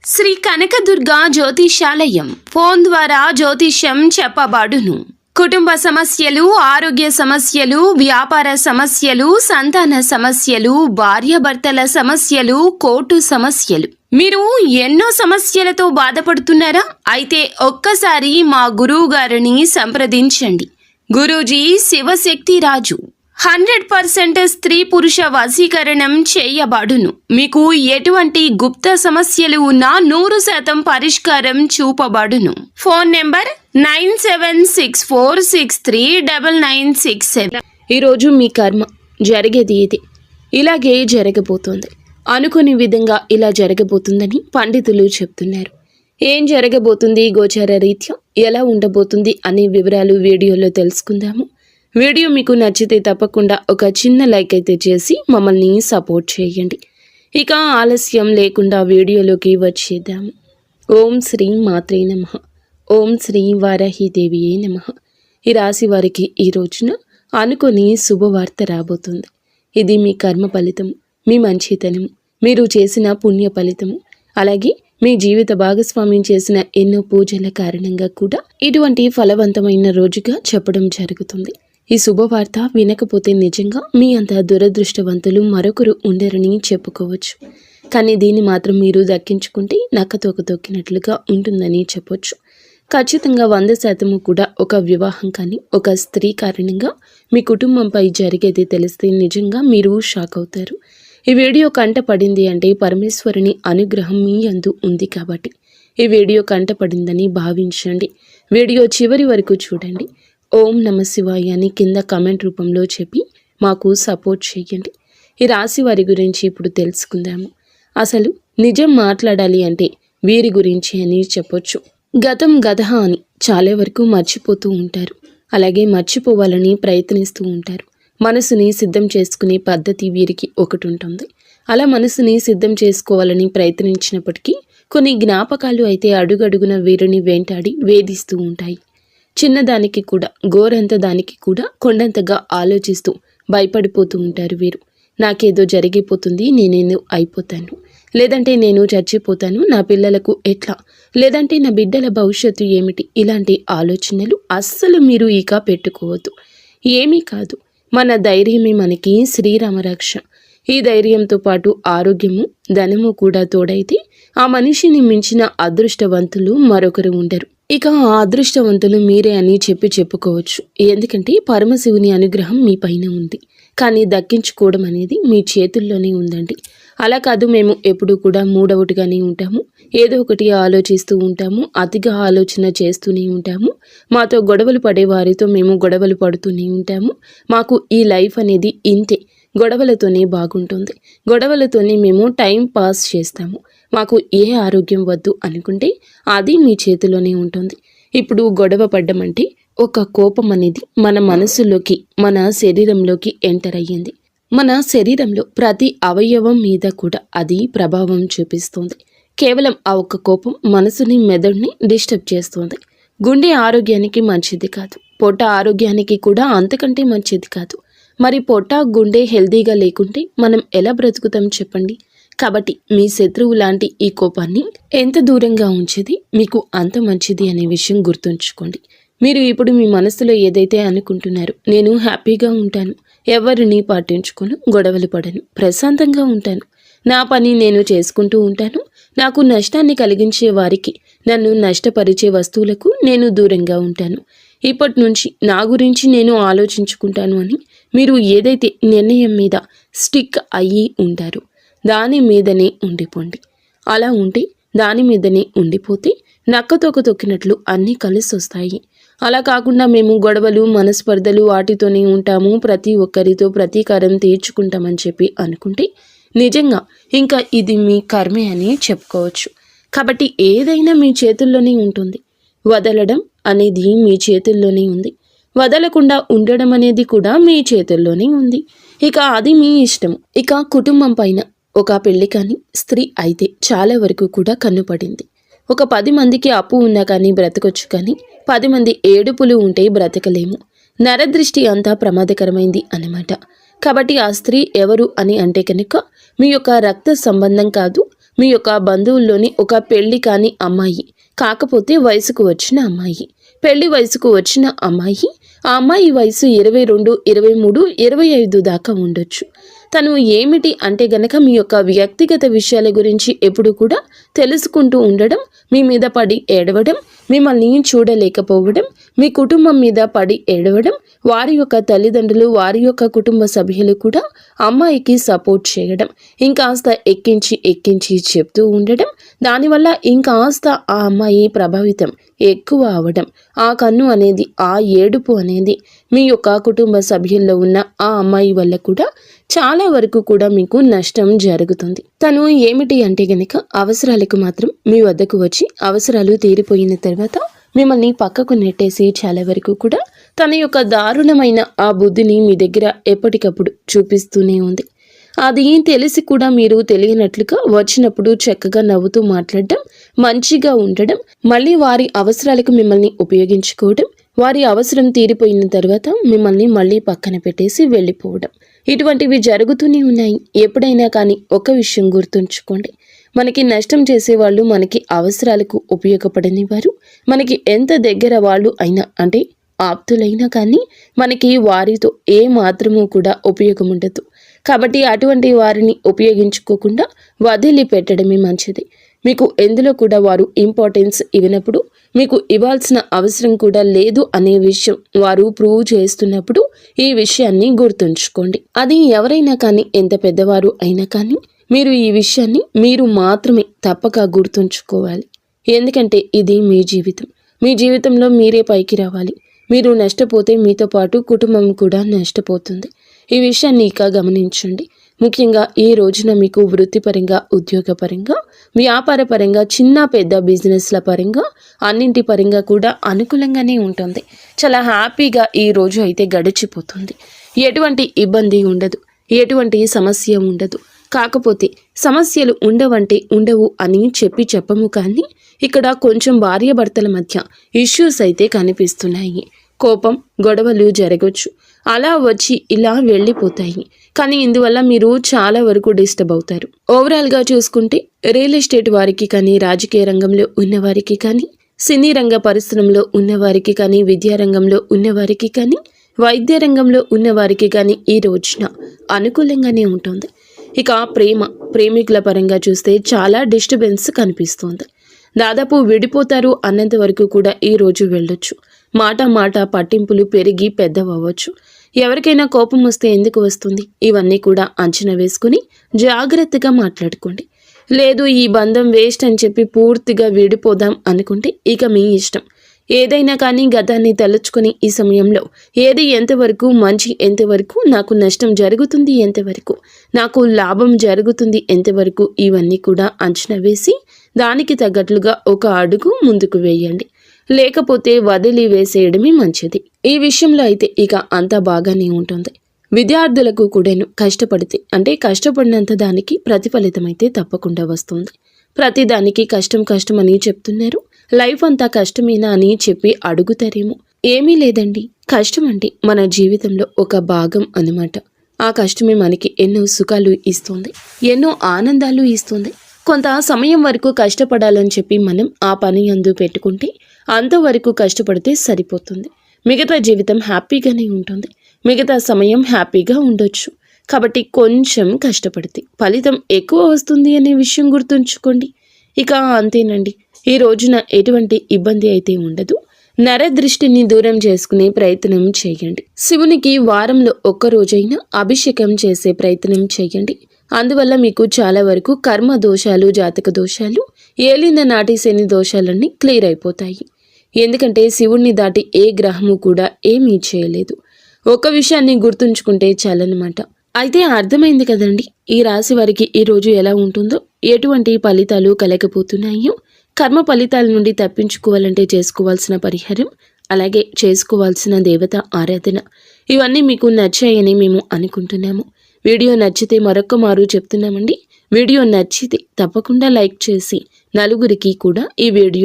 Shri Kanakadurga జ్యోతిషాలయం phone ద్వారా జ్యోతిష్యం చెప్పబడును. కుటుంబ సమస్యలు, ఆరోగ్య సమస్యలు, వ్యాపార సమస్యలు, సంతాన సమస్యలు, భార్యాభర్తల సమస్యలు, కోర్టు సమస్యలు. మీరు ఎన్నో సమస్యలతో బాధపడుతున్నారా? అయితే ఒక్కసారి మా గురువు గారిని సంప్రదించండి. గురూజీ శివశక్తి రాజు 100% స్త్రీ పురుష వశీకరణం చేయబడును. మీకు ఎటువంటి గుప్త సమస్యలు ఉన్నా 100% పరిష్కారం చూపబడును. Phone number 9764639967. ఈరోజు మీ కర్మ జరిగేది ఇది, ఇలాగే జరగబోతోంది. అనుకుని విధంగా ఇలా జరగబోతుందని పండితులు చెప్తున్నారు. ఏం జరగబోతుంది, గోచార రీత్యా ఎలా ఉండబోతుంది అనే వివరాలు వీడియోలో తెలుసుకుందాము. వీడియో మీకు నచ్చితే తప్పకుండా ఒక చిన్న లైక్ అయితే చేసి మమ్మల్ని సపోర్ట్ చేయండి. ఇక ఆలస్యం లేకుండా వీడియోలోకి వచ్చేద్దాము. ఓం శ్రీ మాత్రే నమః. ఓం శ్రీ వారాహిదేవియే నమః. ఈ రాశి వారికి ఈ రోజున అనుకొని శుభవార్త రాబోతుంది. ఇది మీ కర్మ ఫలితము, మీ మంచితనము, మీరు చేసిన పుణ్య ఫలితము, అలాగే మీ జీవిత భాగస్వామ్యం చేసిన ఎన్నో పూజల కారణంగా కూడా ఇటువంటి ఫలవంతమైన రోజుగా చెప్పడం జరుగుతుంది. ఈ శుభవార్త వినకపోతే నిజంగా మీ అంత దురదృష్టవంతులు మరొకరు ఉండరని చెప్పుకోవచ్చు. కానీ దీన్ని మాత్రం మీరు దక్కించుకుంటే నక్కతోక తొక్కినట్లుగా ఉంటుందని చెప్పొచ్చు. ఖచ్చితంగా 100% కూడా ఒక వివాహం కానీ ఒక స్త్రీ కారణంగా మీ కుటుంబంపై జరిగేది తెలిస్తే నిజంగా మీరు షాక్ అవుతారు. ఈ వీడియో కంట పడింది అంటే పరమేశ్వరుని అనుగ్రహం మీ యందు ఉంది కాబట్టి ఈ వీడియో కంట పడిందని భావించండి. వీడియో చివరి వరకు చూడండి. ఓం నమ శివాయ అని కింద కమెంట్ రూపంలో చెప్పి మాకు సపోర్ట్ చేయండి. ఈ రాశి వారి గురించి ఇప్పుడు తెలుసుకుందాము. అసలు నిజం మాట్లాడాలి అంటే వీరి గురించి అని చెప్పొచ్చు. గతం గదహ అని చాలా వరకు మర్చిపోతూ ఉంటారు. అలాగే మర్చిపోవాలని ప్రయత్నిస్తూ ఉంటారు. మనసుని సిద్ధం చేసుకునే పద్ధతి వీరికి ఒకటి ఉంటుంది. అలా మనసుని సిద్ధం చేసుకోవాలని ప్రయత్నించినప్పటికీ కొన్ని జ్ఞాపకాలు అయితే అడుగడుగున వీరిని వెంటాడి వేధిస్తూ ఉంటాయి. చిన్నదానికి కూడా, గోరంత దానికి కూడా కొండంతగా ఆలోచిస్తూ భయపడిపోతూ ఉంటారు వీరు. నాకేదో జరిగిపోతుంది, నేనేదో అయిపోతాను, లేదంటే నేను చచ్చిపోతాను, నా పిల్లలకు ఎట్లా, లేదంటే నా బిడ్డల భవిష్యత్తు ఏమిటి, ఇలాంటి ఆలోచనలు అస్సలు మీరు ఇక పెట్టుకోవద్దు. ఏమీ కాదు, మన ధైర్యమే మనకి శ్రీరామరక్ష. ఈ ధైర్యంతో పాటు ఆరోగ్యము, ధనము కూడా తోడైతే ఆ మనిషిని మించిన అదృష్టవంతులు మరొకరు ఉండరు. ఇక ఆ అదృష్టవంతులు మీరే అని చెప్పుకోవచ్చు. ఎందుకంటే పరమశివుని అనుగ్రహం మీ పైన ఉంది. కానీ దక్కించుకోవడం అనేది మీ చేతుల్లోనే ఉందండి. అలా కాదు, మేము ఎప్పుడూ కూడా మూడవటిగానే ఉంటాము, ఏదో ఒకటి ఆలోచిస్తూ ఉంటాము, అతిగా ఆలోచన చేస్తూనే ఉంటాము, మాతో గొడవలు పడే వారితో మేము గొడవలు పడుతూనే ఉంటాము, మాకు ఈ లైఫ్ అనేది ఇంతే, గొడవలతోనే బాగుంటుంది, గొడవలతోనే మేము టైం పాస్ చేస్తాము, మాకు ఏ ఆరోగ్యం వద్దు అనుకుంటే అది మీ చేతిలోనే ఉంటుంది. ఇప్పుడు గొడవ పడ్డమంటే ఒక కోపం అనేది మన మనసులోకి, మన శరీరంలోకి ఎంటర్ అయ్యింది. మన శరీరంలో ప్రతి అవయవం మీద కూడా అది ప్రభావం చూపిస్తుంది. కేవలం ఆ ఒక్క కోపం మనసుని, మెదడుని డిస్టర్బ్ చేస్తుంది. గుండె ఆరోగ్యానికి మంచిది కాదు, పొట్ట ఆరోగ్యానికి కూడా అంతకంటే మంచిది కాదు. మరి పొట్ట, గుండె హెల్దీగా లేకుంటే మనం ఎలా బ్రతుకుతాం చెప్పండి? కాబట్టి మీ శత్రువు లాంటి ఈ కోపాన్ని ఎంత దూరంగా ఉంచేది మీకు అంత మంచిది అనే విషయం గుర్తుంచుకోండి. మీరు ఇప్పుడు మీ మనసులో ఏదైతే అనుకుంటున్నారో, నేను హ్యాపీగా ఉంటాను, ఎవరిని పట్టించుకోను, గొడవలు పడను, ప్రశాంతంగా ఉంటాను, నా పని నేను చేసుకుంటూ ఉంటాను, నాకు నష్టాన్ని కలిగించే వారికి, నన్ను నష్టపరిచే వస్తువులకు నేను దూరంగా ఉంటాను, ఇప్పటి నుంచి నా గురించి నేను ఆలోచించుకుంటాను అని మీరు ఏదైతే నిర్ణయం మీద స్టిక్ అయ్యి ఉంటారో దాని మీదనే ఉండిపోండి. అలా ఉంటే, దాని మీదనే ఉండిపోతే నక్కతోక తొక్కినట్లు అన్నీ కలిసి వస్తాయి. అలా కాకుండా మేము గొడవలు, మనస్పర్ధలు వాటితోనే ఉంటాము, ప్రతి ఒక్కరితో ప్రతీకారం తీర్చుకుంటామని చెప్పి అనుకుంటే నిజంగా ఇంకా ఇది మీ కర్మే అని చెప్పుకోవచ్చు. కాబట్టి ఏదైనా మీ చేతుల్లోనే ఉంటుంది. వదలడం అనేది మీ చేతుల్లోనే ఉంది, వదలకుండా ఉండడం అనేది కూడా మీ చేతుల్లోనే ఉంది. ఇక అది మీ ఇష్టము. ఇక కుటుంబం పైన ఒక పెళ్లి కానీ స్త్రీ అయితే చాలా వరకు కూడా కన్నుపడింది. ఒక 10 మందికి అప్పు ఉన్నా కానీ బ్రతకొచ్చు, కానీ 10 మంది ఏడుపులు ఉంటే బ్రతకలేము. నరదృష్టి అంతా ప్రమాదకరమైంది అన్నమాట. కాబట్టి ఆ స్త్రీ ఎవరు అని అంటే కనుక మీ యొక్క రక్త సంబంధం కాదు, మీ యొక్క బంధువుల్లోని ఒక పెళ్లి కాని అమ్మాయి, కాకపోతే వయసుకు వచ్చిన అమ్మాయి, పెళ్లి వయసుకు వచ్చిన అమ్మాయి. ఆ అమ్మాయి వయసు 22, 23, 25 దాకా ఉండొచ్చు. తను ఏమిటి అంటే గనక మీ యొక్క వ్యక్తిగత విషయాల గురించి ఎప్పుడు కూడా తెలుసుకుంటూ ఉండడం, మీ మీద పడి ఏడవడం, మిమ్మల్ని చూడలేకపోవడం, మీ కుటుంబం మీద పడి ఏడవడం, వారి యొక్క తల్లిదండ్రులు, వారి యొక్క కుటుంబ సభ్యులు కూడా అమ్మాయికి సపోర్ట్ చేయడం, ఇంకాస్త ఎక్కించి చెప్తూ ఉండడం, దానివల్ల ఇంకాస్త ఆ అమ్మాయి ప్రభావితం ఎక్కువ అవడం, ఆ కన్ను అనేది, ఆ ఏడుపు అనేది మీ యొక్క కుటుంబ సభ్యుల్లో ఉన్న ఆ అమ్మాయి వల్ల కూడా చాలా వరకు కూడా మీకు నష్టం జరుగుతుంది. తను ఏమిటి అంటే గనక అవసరాలకు మాత్రం మీ వద్దకు వచ్చి అవసరాలు తీరిపోయిన తర్వాత మిమ్మల్ని పక్కకు నెట్టేసి చాలా వరకు కూడా తన యొక్క దారుణమైన ఆ బుద్ధిని మీ దగ్గర ఎప్పటికప్పుడు చూపిస్తూనే ఉంది. అది తెలిసి కూడా మీరు తెలియనట్లుగా వచ్చినప్పుడు చక్కగా నవ్వుతూ మాట్లాడడం, మంచిగా ఉండడం, మళ్ళీ వారి అవసరాలకు మిమ్మల్ని ఉపయోగించుకోవడం, వారి అవసరం తీరిపోయిన తర్వాత మిమ్మల్ని మళ్ళీ పక్కన పెట్టేసి వెళ్ళిపోవడం, ఇటువంటివి జరుగుతూనే ఉన్నాయి. ఎప్పుడైనా కానీ ఒక విషయం గుర్తుంచుకోండి, మనకి నష్టం చేసేవాళ్ళు మనకి అవసరాలకు ఉపయోగపడని వారు, మనకి ఎంత దగ్గర వాళ్ళు అయినా అంటే ఆప్తులైనా కానీ మనకి వారితో ఏ మాత్రమూ కూడా ఉపయోగం ఉండదు. కాబట్టి అటువంటి వారిని ఉపయోగించుకోకుండా వదిలిపెట్టడమే మంచిది. మీకు ఎందులో కూడా వారు ఇంపార్టెన్స్ ఇవ్వనప్పుడు, మీకు ఇవ్వాల్సిన అవసరం కూడా లేదు అనే విషయం వారు ప్రూవ్ చేస్తున్నప్పుడు ఈ విషయాన్ని గుర్తుంచుకోండి. అది ఎవరైనా కానీ, ఎంత పెద్దవారు అయినా కానీ, మీరు ఈ విషయాన్ని మీరు మాత్రమే తప్పక గుర్తుంచుకోవాలి. ఎందుకంటే ఇది మీ జీవితం. మీ జీవితంలో మీరే పైకి రావాలి. మీరు నష్టపోతే మీతో పాటు కుటుంబం కూడా నష్టపోతుంది. ఈ విషయాన్ని ఇక గమనించండి. ముఖ్యంగా ఈ రోజున మీకు వృత్తిపరంగా, ఉద్యోగపరంగా, వ్యాపారపరంగా, చిన్న పెద్ద బిజినెస్ల పరంగా, అన్నింటి పరంగా కూడా అనుకూలంగానే ఉంటుంది. చాలా హ్యాపీగా ఈ రోజు అయితే గడిచిపోతుంది. ఎటువంటి ఇబ్బంది ఉండదు, ఎటువంటి సమస్య ఉండదు. కాకపోతే సమస్యలు ఉండవంటే ఉండవు అని చెప్పము, కానీ ఇక్కడ కొంచెం భార్యాభర్తల మధ్య ఇష్యూస్ అయితే కనిపిస్తున్నాయి. కోపం, గొడవలు జరగవచ్చు. అలా వచ్చి ఇలా వెళ్ళిపోతాయి. కానీ ఇందువల్ల మీరు చాలా వరకు డిస్టర్బ్ అవుతారు. ఓవరాల్గా చూసుకుంటే రియల్ ఎస్టేట్ వారికి కానీ, రాజకీయ రంగంలో ఉన్నవారికి కానీ, సినీ రంగ పరిశ్రమలో ఉన్నవారికి కానీ, విద్యారంగంలో ఉన్నవారికి కానీ, వైద్య రంగంలో ఉన్నవారికి కానీ ఈ రోజున అనుకూలంగానే ఉంటుంది. ఇక ప్రేమికుల పరంగా చూస్తే చాలా డిస్టర్బెన్స్ కనిపిస్తోంది. దాదాపు విడిపోతారు అన్నంత వరకు కూడా ఈ రోజు వెళ్ళొచ్చు. మాట పట్టింపులు పెరిగి పెద్దవవచ్చు. ఎవరికైనా కోపం వస్తే ఎందుకు వస్తుంది? ఇవన్నీ కూడా అంచనా వేసుకుని జాగ్రత్తగా మాట్లాడుకోండి. లేదు ఈ బంధం వేస్ట్ అని చెప్పి పూర్తిగా విడిపోదాం అనుకుంటే ఇక మీ ఇష్టం. ఏదైనా కానీ గతాన్ని తలుచుకొని ఈ సమయంలో ఏది ఎంతవరకు మంచి, ఎంతవరకు నాకు నష్టం జరుగుతుంది, ఎంతవరకు నాకు లాభం జరుగుతుంది, ఎంతవరకు ఇవన్నీ కూడా అంచనా వేసి దానికి తగ్గట్లుగా ఒక అడుగు ముందుకు వేయండి. లేకపోతే వదిలి వేసేయడమే మంచిది. ఈ విషయంలో అయితే ఇక అంతా బాగానే ఉంటుంది. విద్యార్థులకు కూడాను కష్టపడితే అంటే కష్టపడినంత దానికి ప్రతిఫలితం అయితే తప్పకుండా వస్తుంది. ప్రతి దానికి కష్టం అని చెప్తున్నారు. లైఫ్ అంతా కష్టమేనా అని చెప్పి అడుగుతారేమో. ఏమీ లేదండి, కష్టం అంటే మన జీవితంలో ఒక భాగం అన్నమాట. ఆ కష్టమే మనకి ఎన్నో సుఖాలు ఇస్తుంది, ఎన్నో ఆనందాలు ఇస్తుంది. కొంత సమయం వరకు కష్టపడాలని చెప్పి మనం ఆ పని అందు పెట్టుకుంటే అంతవరకు కష్టపడితే సరిపోతుంది. మిగతా జీవితం హ్యాపీగానే ఉంటుంది, మిగతా సమయం హ్యాపీగా ఉండొచ్చు. కాబట్టి కొంచెం కష్టపడితే ఫలితం ఎక్కువ వస్తుంది అనే విషయం గుర్తుంచుకోండి. ఇక అంతేనండి, ఈ రోజున ఎటువంటి ఇబ్బంది అయితే ఉండదు. నరదృష్టిని దూరం చేసుకునే ప్రయత్నం చేయండి. శివునికి వారంలో ఒక్క రోజైనా అభిషేకం చేసే ప్రయత్నం చేయండి. అందువల్ల మీకు చాలా వరకు కర్మ దోషాలు, జాతక దోషాలు, ఏలిన నాటి శని దోషాలన్నీ క్లియర్ అయిపోతాయి. ఎందుకంటే శివుణ్ణి దాటి ఏ గ్రహము కూడా ఏమీ చేయలేదు. ఒక విషయాన్ని గుర్తుంచుకుంటే చాలన్నమాట. అయితే అర్థమైంది కదండి, ఈ రాశి వారికి ఈ రోజు ఎలా ఉంటుందో, ఎటువంటి ఫలితాలు కలగబోతున్నాయో, కర్మ ఫలితాల నుండి తప్పించుకోవాలంటే చేసుకోవాల్సిన పరిహారం, అలాగే చేసుకోవాల్సిన దేవత ఆరాధన, ఇవన్నీ మీకు నచ్చాయని మేము అనుకుంటున్నాము. వీడియో నచ్చితే మరొక్క మారు చెప్తున్నామండి, వీడియో నచ్చితే తప్పకుండా లైక్ చేసి నలుగురికి కూడా ఈ వీడియో